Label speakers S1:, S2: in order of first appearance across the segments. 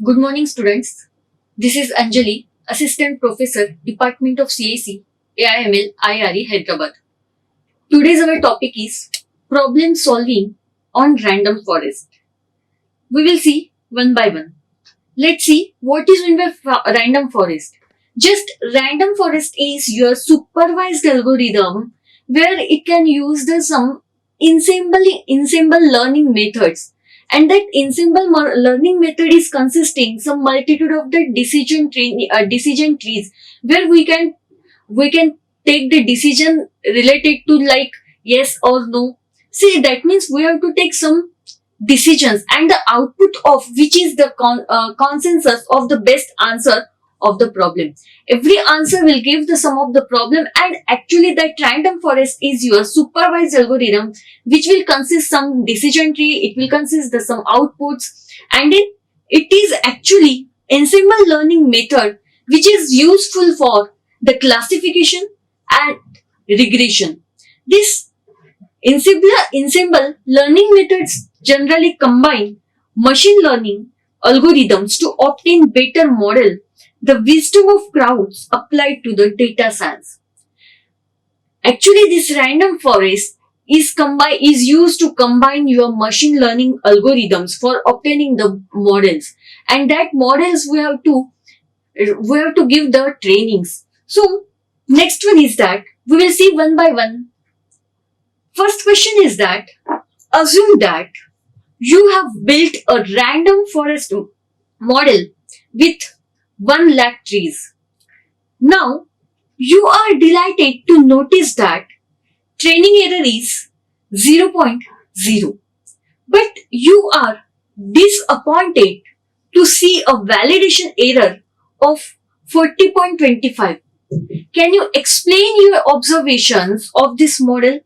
S1: Good morning, students. This is Anjali, Assistant Professor, Department of CAC, AIML, IARE, Hyderabad. Today's our topic is problem solving on random forest. We will see one by one. Let's see what is meant by random forest. Just random forest is your supervised algorithm where it can use some ensemble learning methods, and that ensemble learning method is consisting some multitude of the decision trees where we can take the decision related to like yes or no. See, that means we have to take some decisions and the output of which is the consensus of the best answer of the problem. Every answer will give the sum of the problem, and actually that random forest is your supervised algorithm which will consist some decision tree, it will consist the some outputs, and it is actually ensemble learning method which is useful for the classification and regression. This ensemble learning methods generally combine machine learning algorithms to obtain better model the wisdom of crowds applied to the data science. Actually, this random forest is used to combine your machine learning algorithms for obtaining the models, and that models we have to give the trainings. So next one is that we will see one by one. First question is that assume that you have built a random forest model with 1 lakh trees. Now, you are delighted to notice that training error is 0.0. But you are disappointed to see a validation error of 40.25. Can you explain your observations of this model?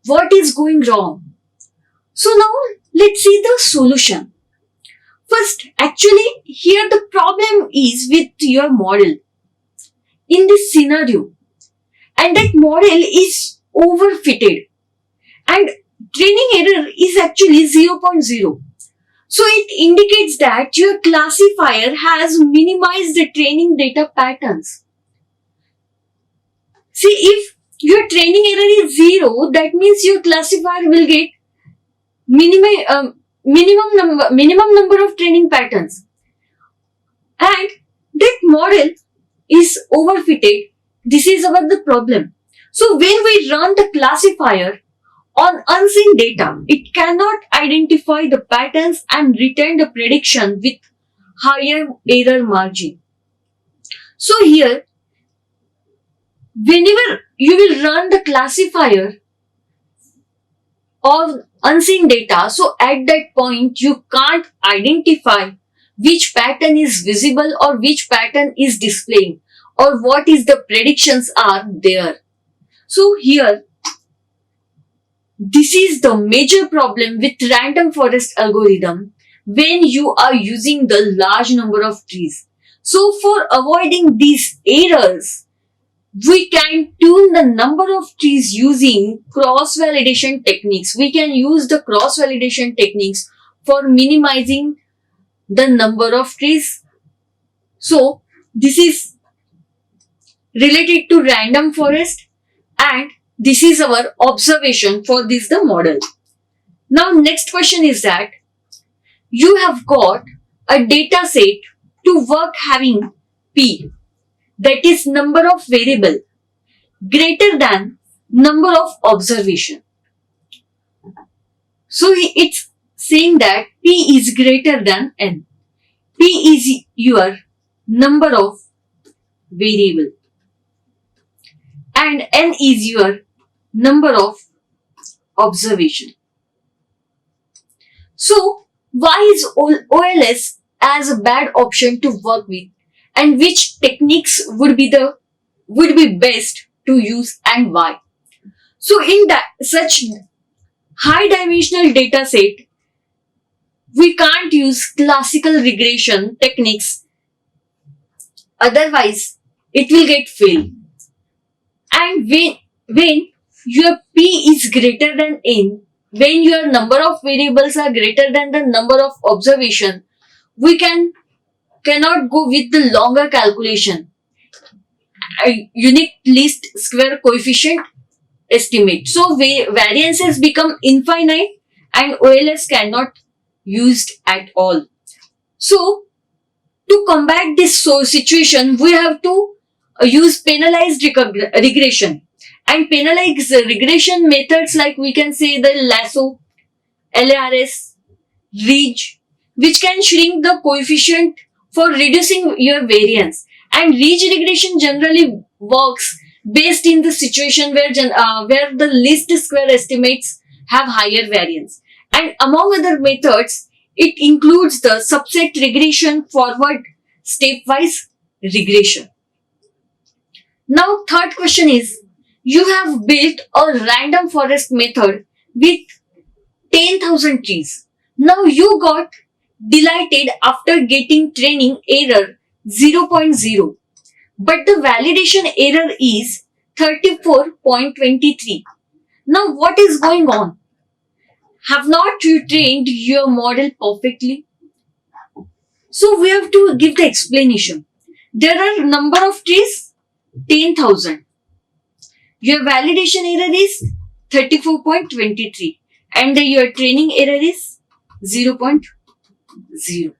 S1: What is going wrong? So now let's see the solution. First, actually, here the problem is with your model in this scenario, and that model is overfitted, and training error is actually 0.0. So it indicates that your classifier has minimized the training data patterns. See, if your training error is 0, that means your classifier will get minimum number of training patterns, and that model is overfitted. This is about the problem. So when we run the classifier on unseen data, it cannot identify the patterns and return the prediction with higher error margin. So here, whenever you will run the classifier of unseen data, so at that point you can't identify which pattern is visible or which pattern is displaying or what is the predictions are there. So here, this is the major problem with random forest algorithm when you are using the large number of trees. So for avoiding these errors, we can tune the number of trees using cross-validation techniques. We can use the cross-validation techniques for minimizing the number of trees. So this is related to random forest, and this is our observation for this the model. Now next question is that you have got a data set to work having P, that is number of variable, greater than number of observation. So it's saying that P is greater than N. P is your number of variable and N is your number of observation. So why is OLS as a bad option to work with, and which techniques would be best to use and why? So in that such high dimensional data set, we can't use classical regression techniques, otherwise it will get failed. And when your P is greater than N, when your number of variables are greater than the number of observation, we cannot go with the longer calculation, a unique least square coefficient estimate. So variances become infinite and OLS cannot used at all. So to combat this situation, we have to use penalized regression. And penalized regression methods, like we can say the lasso, LARS, Ridge, which can shrink the coefficient for reducing your variance. And Ridge regression generally works based in the situation where the least square estimates have higher variance. And among other methods, it includes the subset regression, forward stepwise regression. Now, third question is, you have built a random forest method with 10,000 trees. Now you got delighted after getting training error 0.0, but the validation error is 34.23. Now what is going on? Have not you trained your model perfectly? So we have to give the explanation. There are number of trees 10,000. Your validation error is 34.23 and your training error is 0.0.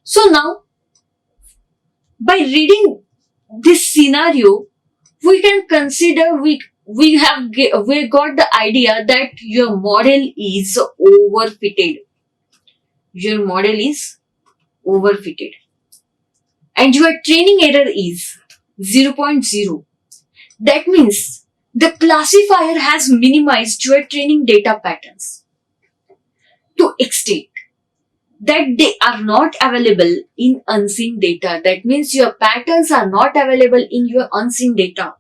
S1: So now, by reading this scenario, we can consider we got the idea that your model is overfitted. Your model is overfitted, and your training error is 0.0. That means the classifier has minimized your training data patterns to extent that they are not available in unseen data. That means your patterns are not available in your unseen data.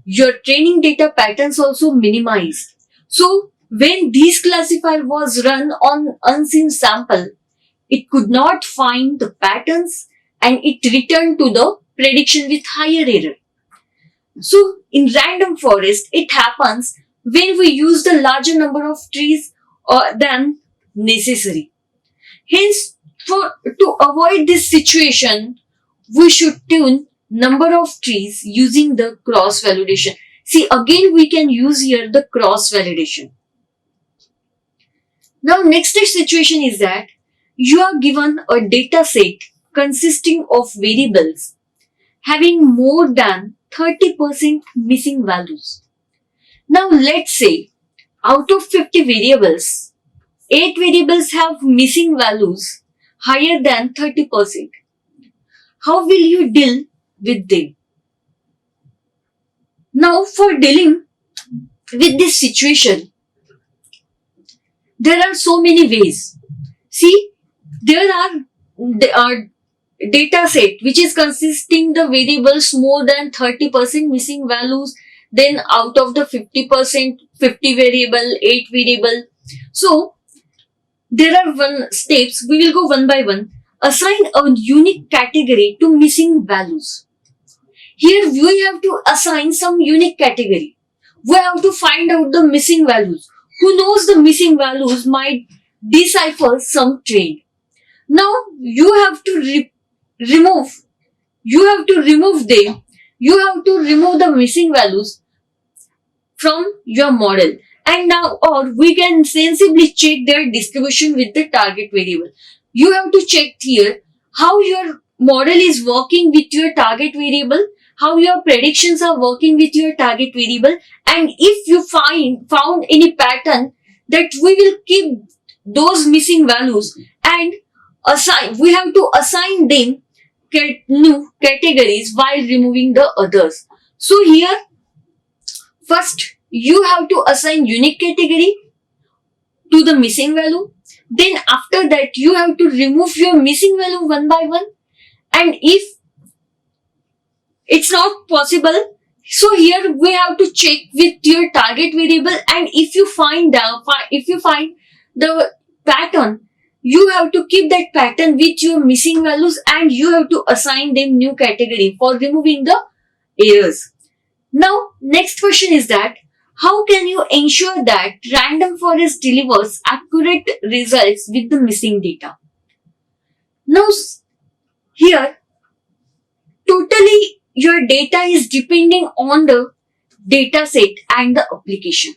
S1: Your training data patterns also minimized. So when this classifier was run on unseen sample, it could not find the patterns and it returned to the prediction with higher error. So in random forest, it happens when we use the larger number of trees than necessary. Hence, to avoid this situation, we should tune number of trees using the cross validation. See, again we can use here the cross validation. Now next situation is that you are given a data set consisting of variables having more than 30% missing values. Now let's say out of 50 variables, 8 variables have missing values higher than 30%. How will you deal with them? Now for dealing with this situation, there are so many ways. See, there are data set which is consisting the variables more than 30% missing values, then out of the 50%, 50 variable, 8 variable. So there are steps. We will go one by one. Assign a unique category to missing values. Here we have to assign some unique category. We have to find out the missing values. Who knows the missing values might decipher some trade. Now you have to remove them. You have to remove the missing values from your model. And now, or we can sensibly check their distribution with the target variable. You have to check here how your model is working with your target variable, how your predictions are working with your target variable, and if you found any pattern, that we will keep those missing values and we have to assign them new categories while removing the others. So here, first you have to assign unique category to the missing value. Then after that, you have to remove your missing value one by one. And if it's not possible, so here we have to check with your target variable. And if you find the pattern, you have to keep that pattern with your missing values and you have to assign them new category for removing the errors. Now, next question is that how can you ensure that random forest delivers accurate results with the missing data? Now here totally your data is depending on the data set and the application.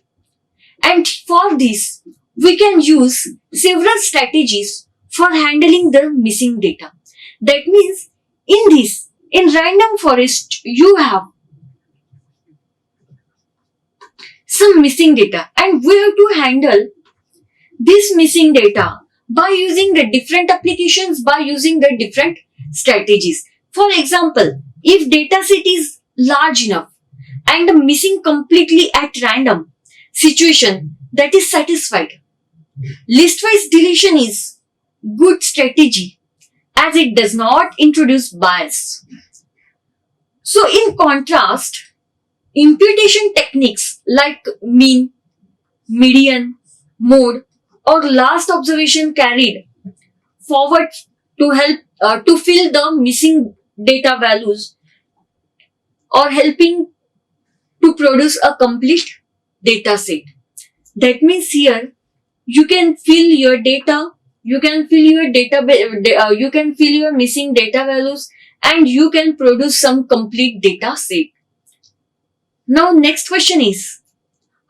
S1: And for this, we can use several strategies for handling the missing data. That means in random forest, you have some missing data and we have to handle this missing data by using the different applications, by using the different strategies. For example, if data set is large enough and missing completely at random situation that is satisfied, list-wise deletion is good strategy as it does not introduce bias. So in contrast, imputation techniques like mean, median, mode or last observation carried forward to help to fill the missing data values or helping to produce a complete data set. That means here you can fill your data, you can fill your you can fill your missing data values and you can produce some complete data set. Now next question is,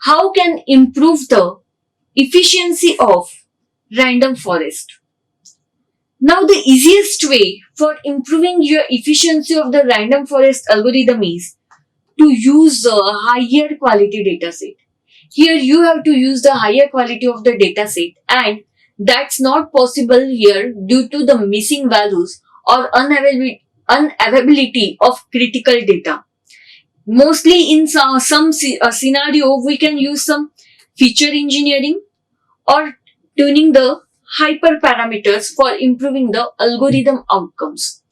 S1: how can improve the efficiency of random forest? Now the easiest way for improving your efficiency of the random forest algorithm is to use a higher quality data set. Here you have to use the higher quality of the data set and that's not possible here due to the missing values or unavailability of critical data. Mostly in some scenario we can use some feature engineering or tuning the hyperparameters for improving the algorithm outcomes.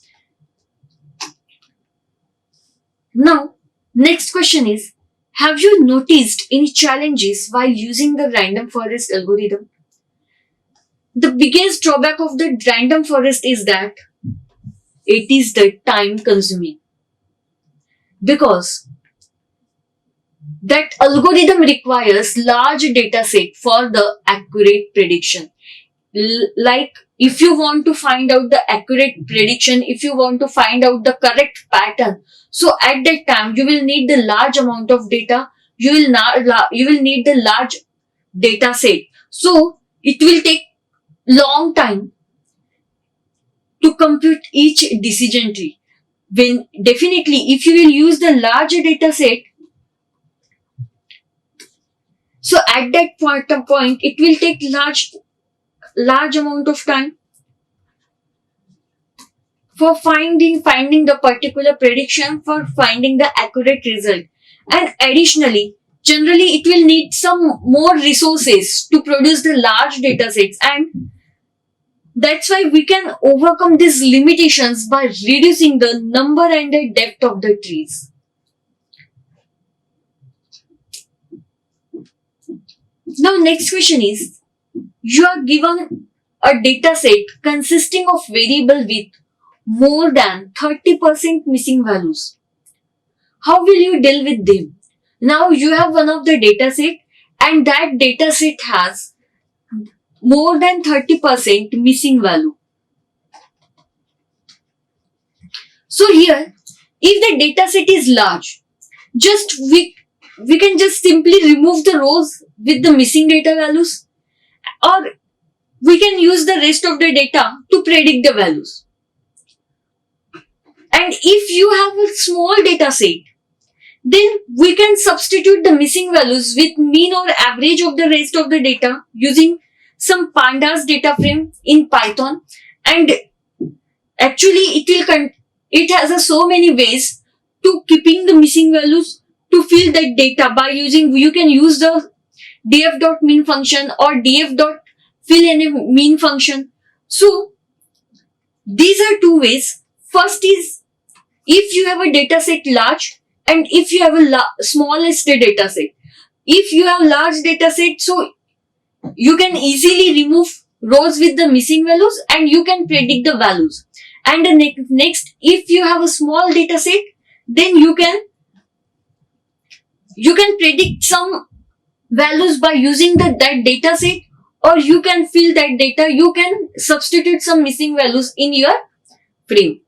S1: Now, next question is, have you noticed any challenges while using the random forest algorithm? The biggest drawback of the random forest is that it is the time consuming, because that algorithm requires large data set for the accurate prediction. Like if you want to find out the accurate prediction, if you want to find out the correct pattern, so at that time you will need the large amount of data, you will need the large data set. So it will take long time to compute each decision tree. When definitely if you will use the larger data set, so at that point it will take large amount of time for finding the particular prediction, for finding the accurate result. And additionally, generally it will need some more resources to produce the large data sets, and that's why we can overcome these limitations by reducing the number and the depth of the trees. Now next question is, you are given a data set consisting of variable with more than 30% missing values. How will you deal with them? Now you have one of the data set and that data set has more than 30% missing value. So here, if the data set is large, we can just simply remove the rows with the missing data values, or we can use the rest of the data to predict the values. And if you have a small data set, then we can substitute the missing values with mean or average of the rest of the data using some pandas data frame in Python. And actually it has so many ways to keeping the missing values to fill that data by using, you can use the df.mean function or df.fillAnyMean function. So these are two ways. First is, if you have a data set large and if you have a smallest data set. If you have large data set, so you can easily remove rows with the missing values and you can predict the values. And the next, if you have a small data set, then you can predict some values by using that data set or you can fill that data, you can substitute some missing values in your frame.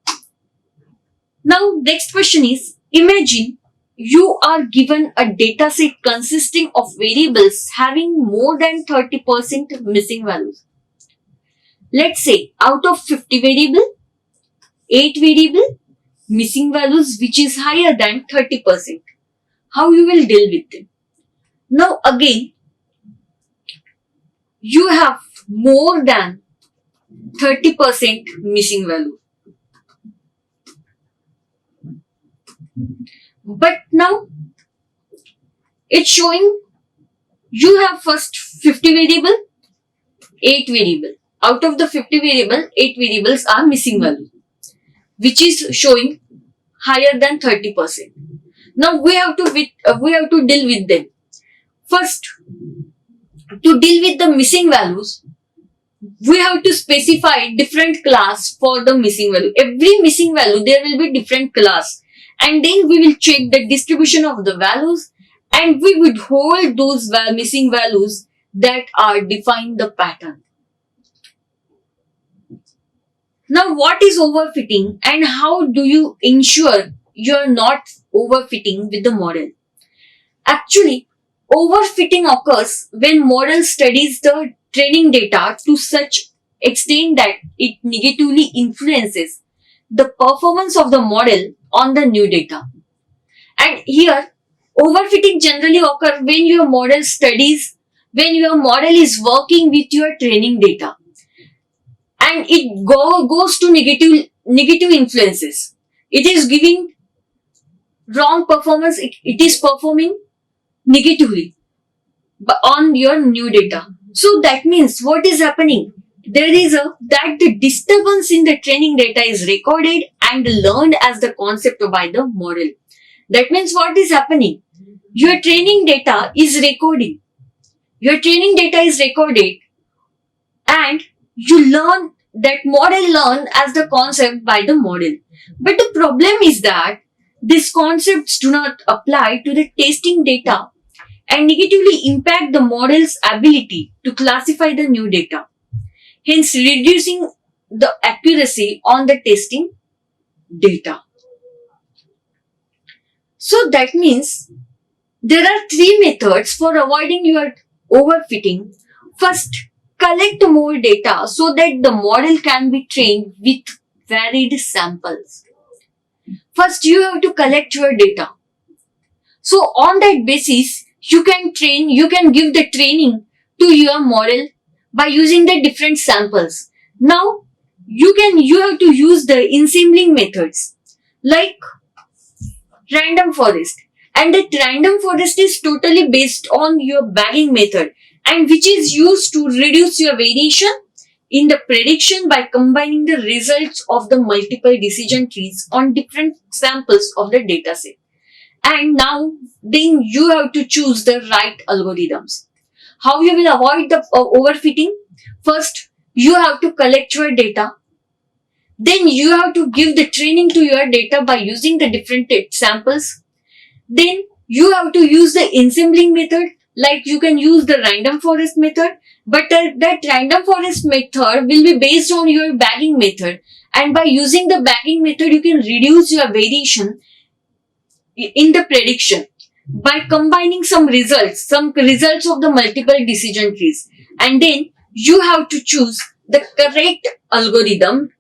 S1: Now, next question is, imagine you are given a data set consisting of variables having more than 30% missing values. Let's say out of 50 variable, 8 variable missing values which is higher than 30%. How you will deal with them? Now again, you have more than 30% missing value. But now it's showing you have first 50 variable, 8 variable. Out of the 50 variable, 8 variables are missing value, which is showing higher than 30%. Now we have to deal with them. First, to deal with the missing values, we have to specify different class for the missing value. Every missing value, there will be different class. And then we will check the distribution of the values and we would hold those missing values that are defined the pattern. Now, what is overfitting and how do you ensure you are not overfitting with the model? Actually, overfitting occurs when model studies the training data to such extent that it negatively influences the performance of the model on the new data. And here, overfitting generally occurs when your model is working with your training data and it goes to negative influences. It is giving wrong performance, it is performing negatively on your new data. So that means what is happening? That the disturbance in the training data is recorded and learned as the concept by the model. That means what is happening? Your training data is recording. Your training data is recorded and that model learn as the concept by the model. But the problem is that these concepts do not apply to the testing data and negatively impact the model's ability to classify the new data, hence reducing the accuracy on the testing data. So that means there are 3 methods for avoiding your overfitting. First, collect more data so that the model can be trained with varied samples. First, you have to collect your data. So on that basis, you can give the training to your model by using the different samples. Now, you have to use the ensembling methods like random forest. And that random forest is totally based on your bagging method and which is used to reduce your variation in the prediction by combining the results of the multiple decision trees on different samples of the dataset. And now, then you have to choose the right algorithms. How you will avoid the overfitting? First, you have to collect your data. Then you have to give the training to your data by using the different samples. Then you have to use the ensembling method, like you can use the random forest method, but that random forest method will be based on your bagging method. And by using the bagging method, you can reduce your variation in the prediction by combining some results of the multiple decision trees. And then you have to choose the correct algorithm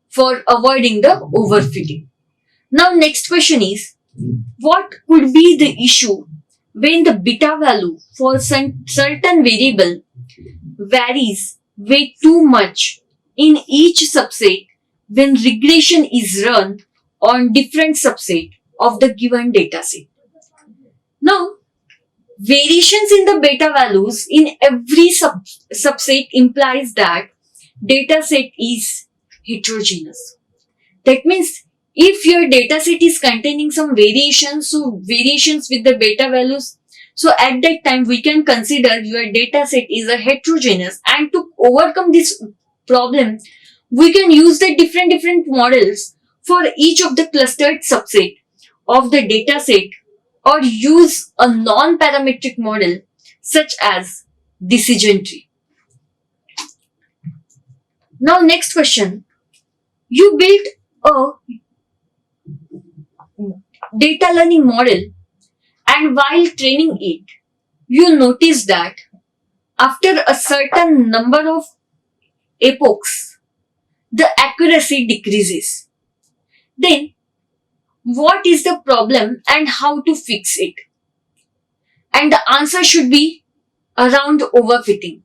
S1: for avoiding the overfitting. Now, next question is, what could be the issue when the beta value for certain variable varies way too much in each subset when regression is run on different subset of the given dataset? Now, variations in the beta values in every subset implies that dataset is heterogeneous. That means if your dataset is containing some variations with the beta values, so at that time we can consider your dataset is a heterogeneous, and to overcome this problem, we can use the different models for each of the clustered subset of the dataset or use a non-parametric model such as decision tree. Now next question. You built a data learning model, and while training it, you notice that after a certain number of epochs, the accuracy decreases. Then, what is the problem and how to fix it? And the answer should be around overfitting.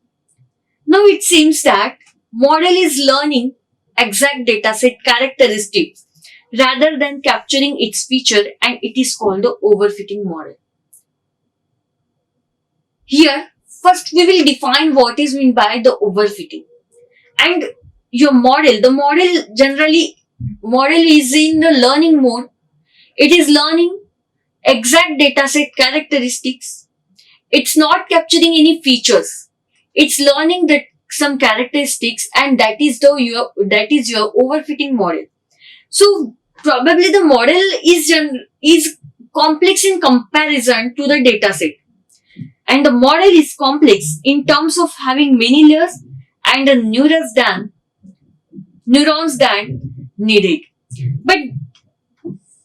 S1: Now it seems that model is learning exact dataset characteristics rather than capturing its feature, and it is called the overfitting model. Here, first we will define what is meant by the overfitting. And your model, the model is in the learning mode. It is learning exact dataset characteristics. It's not capturing any features. It's learning some characteristics, and that is your overfitting model. So probably the model is complex in comparison to the dataset, and the model is complex in terms of having many layers and neurons than needed. But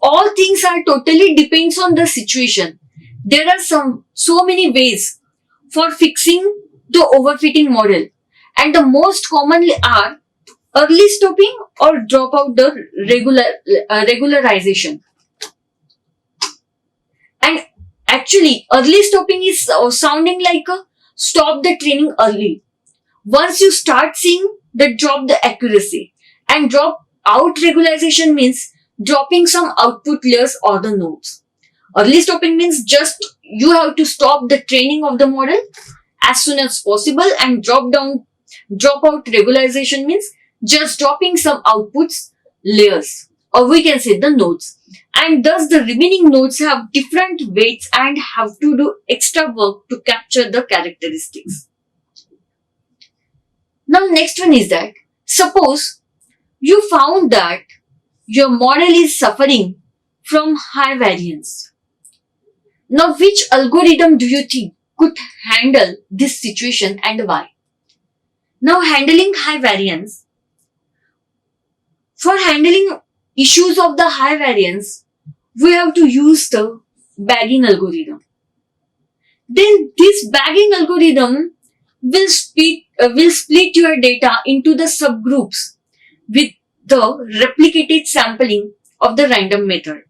S1: all things are totally depends on the situation. There are so many ways for fixing the overfitting model, and the most commonly are early stopping or drop out the regularization. And actually, early stopping is sounding like a stop the training early. Once you start seeing the drop the accuracy, and drop out regularization means dropping some output layers or the nodes. Early stopping means just you have to stop the training of the model as soon as possible, and drop out regularization means just dropping some outputs layers, or we can say the nodes. And thus the remaining nodes have different weights and have to do extra work to capture the characteristics. Now next one is that suppose you found that your model is suffering from high variance. Now which algorithm do you think could handle this situation and why? Now handling high variance. For handling issues of the high variance, we have to use the bagging algorithm. Then this bagging algorithm will split your data into the subgroups with the replicated sampling of the random method.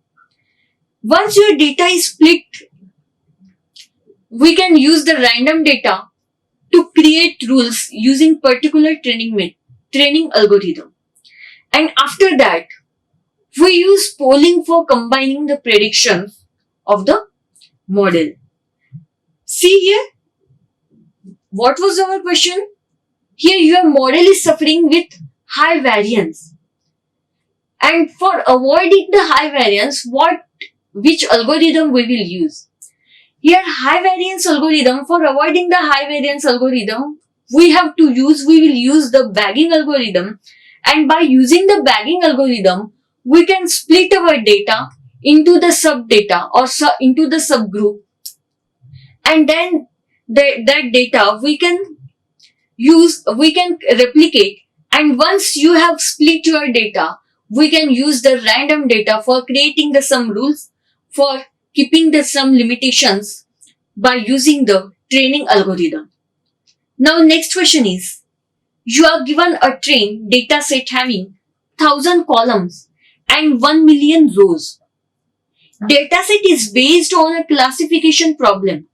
S1: Once your data is split, we can use the random data to create rules using particular training algorithm. And after that, we use polling for combining the predictions of the model. See here, what was our question? Here your model is suffering with high variance. And for avoiding the high variance, which algorithm we will use? Here high variance algorithm, for avoiding the high variance algorithm, we will use the bagging algorithm. And by using the bagging algorithm, we can split our data into the subdata or into the subgroup. And then that data we can replicate. And once you have split your data, we can use the random data for creating the some rules, for keeping the some limitations by using the training algorithm. Now next question is, you are given a trained data set having 1000 columns and 1 million rows. Dataset is based on a classification problem.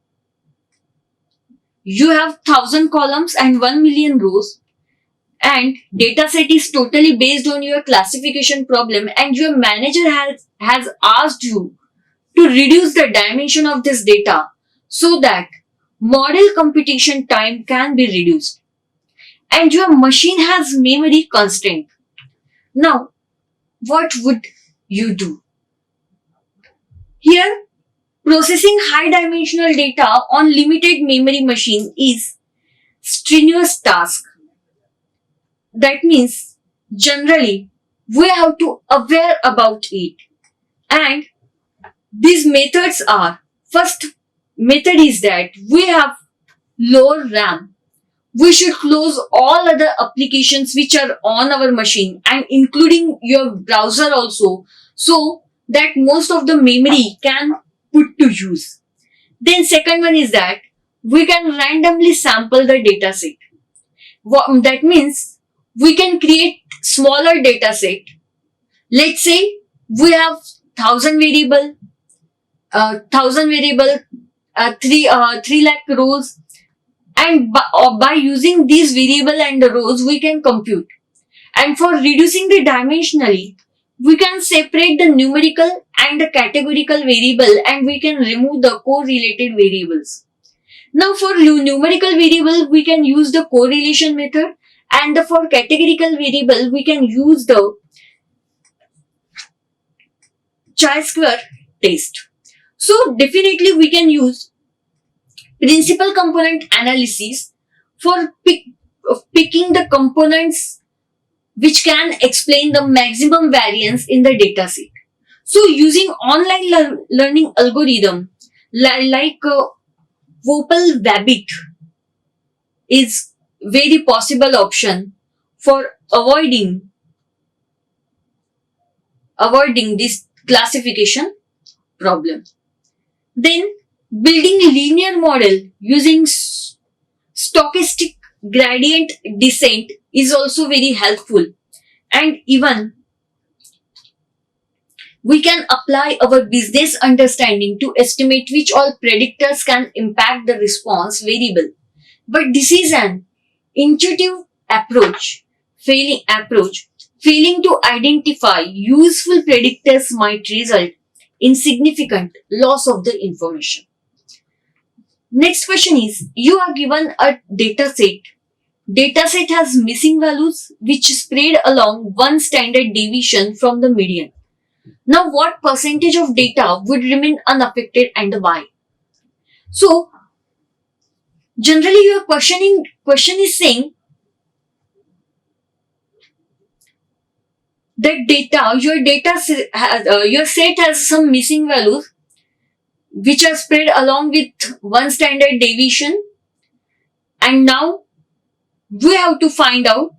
S1: You have 1000 columns and 1 million rows, and dataset is totally based on your classification problem, and your manager has asked you to reduce the dimension of this data so that model computation time can be reduced. And your machine has memory constraint. Now, what would you do? Here, processing high dimensional data on limited memory machine is strenuous task. That means generally we have to aware about it. And these methods are, first method is that we have lower RAM. We should close all other applications which are on our machine and including your browser also, so that most of the memory can put to use. Then second one is that we can randomly sample the data set. That means we can create smaller data set. Let's say we have 1,000 variable, 3 lakh rows, and by using these variable and the rows we can compute. And for reducing the dimensionally, we can separate the numerical and the categorical variable, and we can remove the correlated variables. Now for numerical variable we can use the correlation method, and for categorical variable we can use the chi-square test. So definitely we can use principal component analysis for picking the components which can explain the maximum variance in the dataset. So using online learning algorithm like Vopal Wabbit is very possible option for avoiding this classification problem. Then building linear model using stochastic gradient descent is also very helpful, and even we can apply our business understanding to estimate which all predictors can impact the response variable. But this is an intuitive approach. Failing to identify useful predictors might result in significant loss of the information. Next question is, you are given a data set. Data set has missing values which spread along one standard deviation from the median. Now what percentage of data would remain unaffected and why? So generally your question is saying that your set has some missing values which are spread along with one standard deviation, and now we have to find out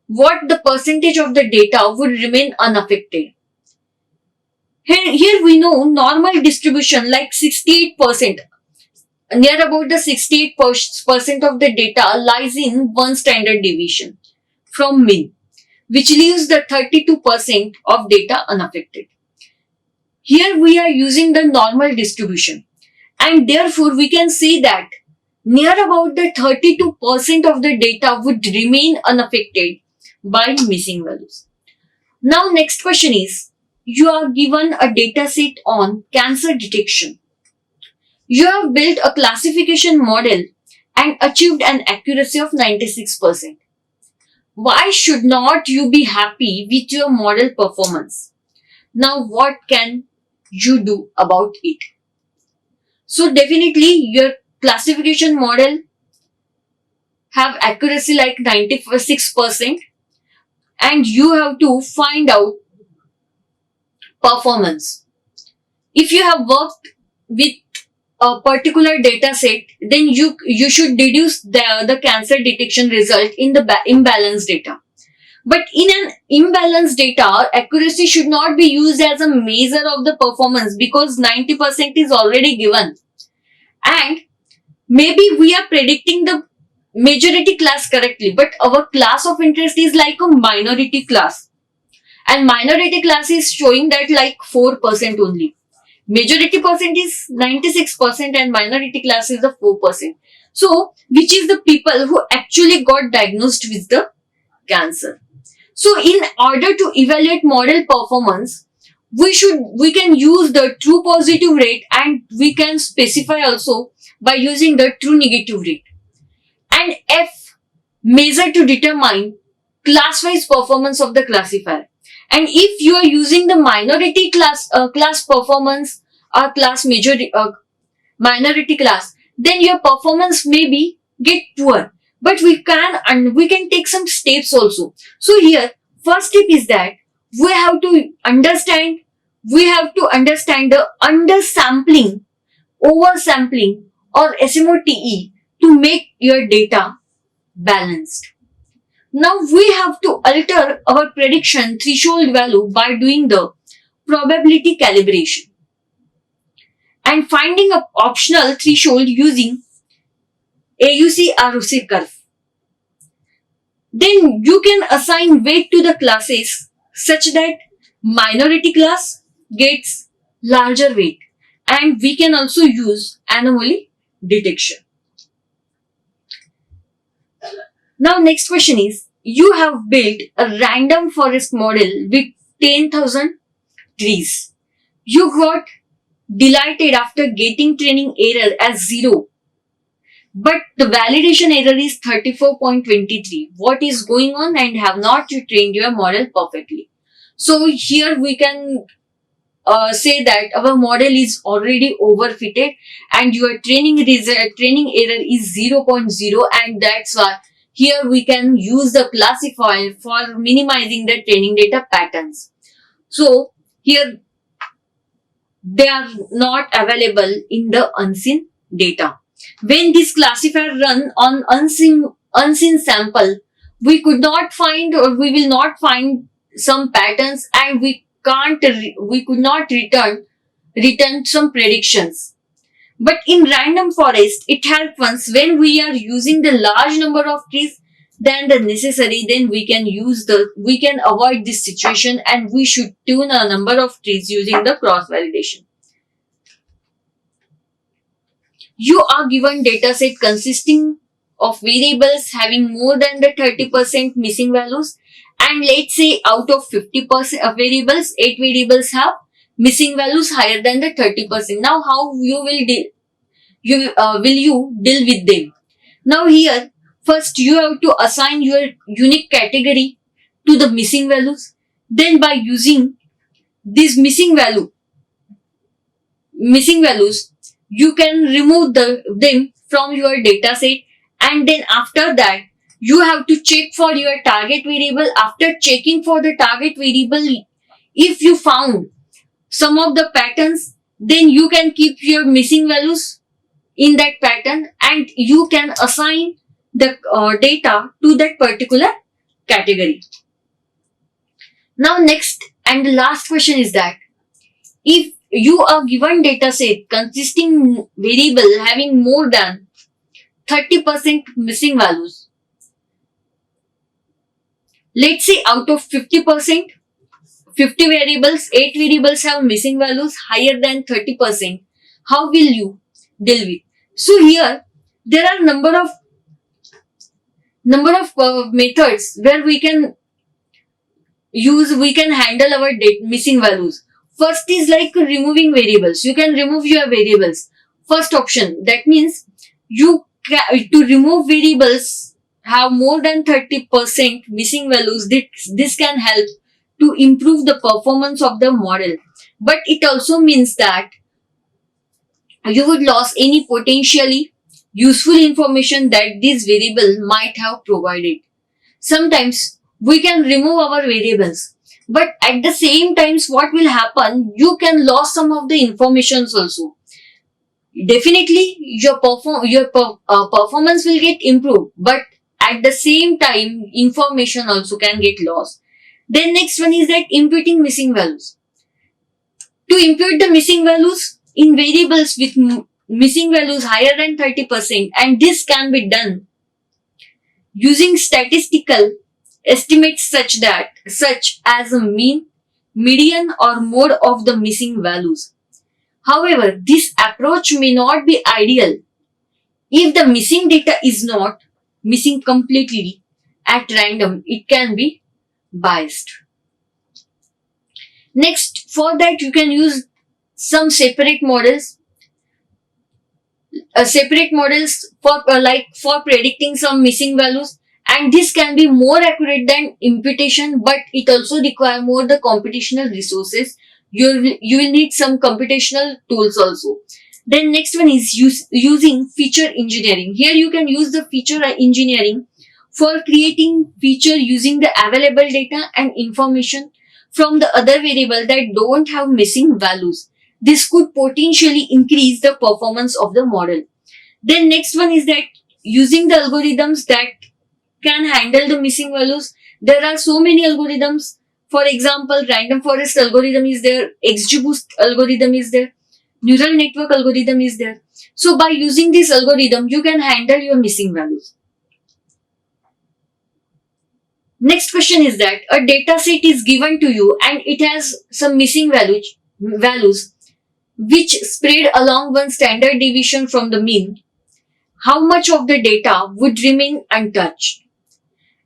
S1: what the percentage of the data would remain unaffected. Here we know normal distribution like 68%, near about the 68% of the data lies in one standard deviation from mean, which leaves the 32% of data unaffected. Here we are using the normal distribution, and therefore we can say that near about the 32% of the data would remain unaffected by missing values. Now next question is, you are given a data set on cancer detection. You have built a classification model and achieved an accuracy of 96%. Why should not you be happy with your model performance? Now what can you do about it? So definitely your classification model have accuracy like 96%, and you have to find out performance. If you have worked with a particular data set, then you should deduce the cancer detection result in the imbalanced data. But in an imbalanced data, accuracy should not be used as a measure of the performance because 90% is already given. And maybe we are predicting the majority class correctly, but our class of interest is like a minority class. And minority class is showing that like 4% only. Majority percent is 96% and minority class is the 4%. So, which is the people who actually got diagnosed with the cancer. So, in order to evaluate model performance, we can use the true positive rate, and we can specify also by using the true negative rate. And F measure to determine class-wise performance of the classifier. And if you are using the minority class performance or minority class, then your performance may be get poor. But we can take some steps also. So here, first step is that we have to understand the undersampling, oversampling, or SMOTE to make your data balanced. Now we have to alter our prediction threshold value by doing the probability calibration and finding an optional threshold using AUC-ROC curve. Then you can assign weight to the classes such that minority class gets larger weight, and we can also use anomaly detection. Now next question is, you have built a random forest model with 10,000 trees. You got delighted after getting training error as 0. But the validation error is 34.23. What is going on, and have not you trained your model perfectly? So here we can say that our model is already overfitted and your training error is 0.0, and that's why here we can use the classifier for minimizing the training data patterns. So here they are not available in the unseen data. When this classifier run on unseen sample, we could not find, or we will not find some patterns, and we could not return some predictions. But in random forest, it helps us when we are using the large number of trees than the necessary. Then we can avoid this situation, and we should tune a number of trees using the cross validation. You are given dataset consisting of variables having more than the 30% missing values, and let's say out of 50% of variables, 8 variables have missing values higher than the 30%. Now how you will deal with them? Now here, first you have to assign your unique category to the missing values. Then by using these missing values, you can remove them from your data set, and then after that you have to check for your target variable. After checking for the target variable, if you found some of the patterns, then you can keep your missing values in that pattern, and you can assign the data to that particular category. Now next and the last question is that, if you are given data set consisting variable having more than 30% missing values, let's say out of 50%, 50 variables, 8 variables have missing values higher than 30%, how will you deal with? So here there are number of methods where we can handle our missing values. First is like removing variables. You can remove your variables. First option, that means to remove variables have more than 30% missing values. This can help to improve the performance of the model. But it also means that you would lose any potentially useful information that this variable might have provided. Sometimes we can remove our variables, but at the same times what will happen, you can lose some of the informations also. Definitely your performance will get improved, but at the same time information also can get lost. Then next one is that imputing missing values. To impute the missing values in variables with missing values higher than 30%, and this can be done using statistical estimates such as a mean, median or mode of the missing values. However, this approach may not be ideal if the missing data is not missing completely at random. It can be biased. Next, for that you can use some separate models for predicting some missing values, and this can be more accurate than imputation, but it also require more the computational resources. You will need some computational tools also. Then next one is using feature engineering. Here you can use the feature engineering for creating feature using the available data and information from the other variable that don't have missing values. This could potentially increase the performance of the model. Then next one is that using the algorithms that can handle the missing values. There are so many algorithms. For example, random forest algorithm is there, XGBoost algorithm is there, neural network algorithm is there. So by using this algorithm, you can handle your missing values. Next question is that a data set is given to you and it has some missing values which spread along one standard deviation from the mean. How much of the data would remain untouched?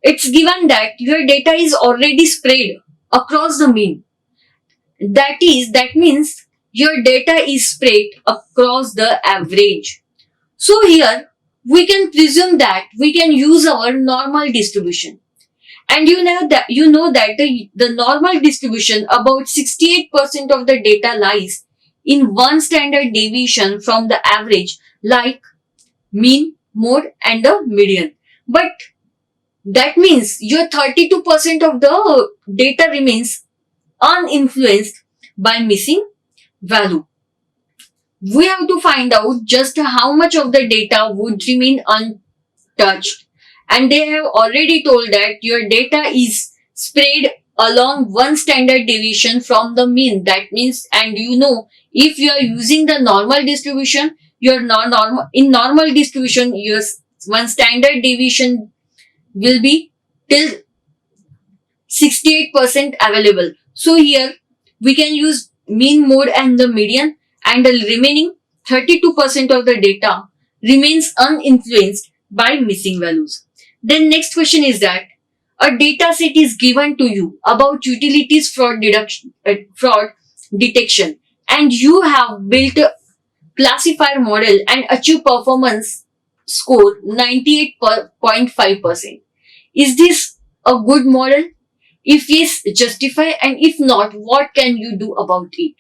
S1: It's given that your data is already spread across the mean. That means your data is spread across the average. So here we can presume that we can use our normal distribution. And you know that the normal distribution, about 68% of the data lies in one standard deviation from the average, like mean, mode and the median. But that means your 32% of the data remains uninfluenced by missing value. We have to find out just how much of the data would remain untouched. And they have already told that your data is spread along one standard deviation from the mean. That means, and you know, if you are using the normal distribution, in normal distribution, your one standard deviation will be till 68% available. So here we can use mean, mode and the median, and the remaining 32% of the data remains uninfluenced by missing values. Then next question is that a data set is given to you about utilities fraud detection, and you have built a classifier model and achieve performance score 98.5%. Is this a good model? If yes, justify, and if not, what can you do about it?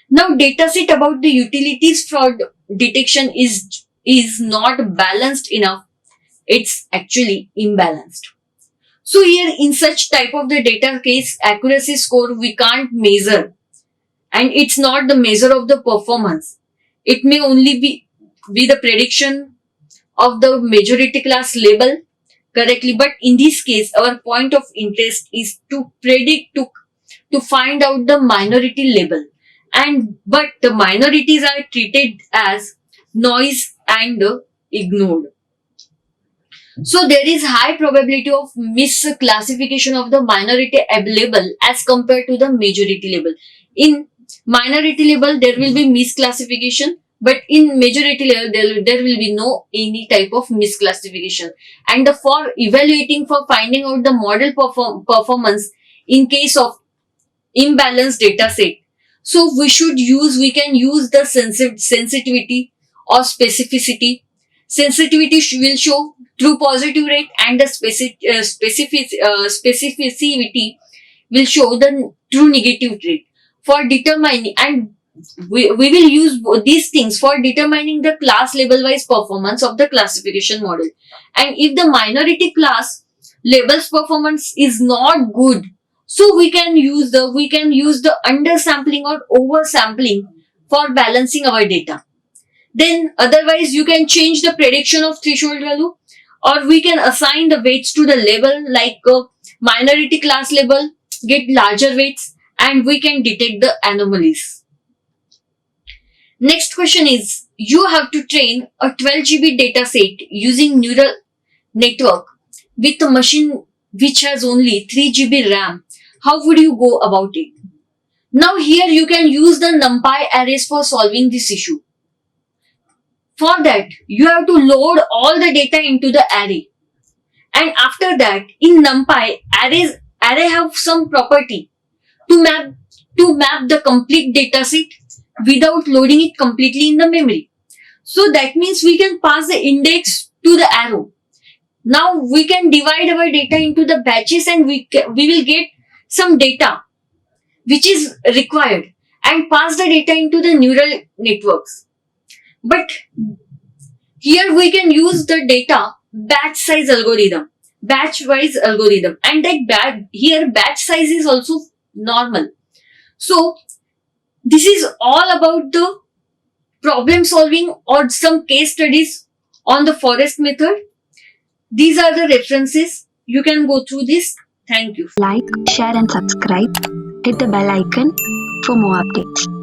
S1: Now, dataset about the utilities fraud detection is not balanced enough. It's actually imbalanced. So here in such type of the data case, accuracy score we can't measure, and it's not the measure of the performance. It may only be the prediction of the majority class label correctly, but in this case our point of interest is to predict, to find out the minority label, but the minorities are treated as noise and ignored. So there is high probability of misclassification of the minority label as compared to the majority label. In minority label there will be misclassification, but in majority label there will be no any type of misclassification. And for evaluating, for finding out the model performance in case of imbalanced data set, so we can use the sensitivity or specificity. Sensitivity will show true positive rate, and the specificity will show the true negative rate. For determining, and we will use these things for determining the class label wise performance of the classification model. And if the minority class labels performance is not good, so we can use the undersampling or oversampling for balancing our data. Then otherwise you can change the prediction of threshold value, or we can assign the weights to the label, like minority class label get larger weights, and we can detect the anomalies. Next question is, you have to train a 12 GB data set using neural network with a machine which has only 3 GB RAM. How would you go about it? Now here you can use the NumPy arrays for solving this issue. For that, you have to load all the data into the array. And after that, in NumPy, array have some property to map the complete data set without loading it completely in the memory. So that means we can pass the index to the arrow. Now we can divide our data into the batches, and we will get some data which is required and pass the data into the neural networks. But here we can use the data batch wise algorithm, and that batch size is also normal. So this is all about the problem solving or some case studies on the forest method. These are the references. You can go through this. Thank you.
S2: Like, share and subscribe. Hit the bell icon for more updates.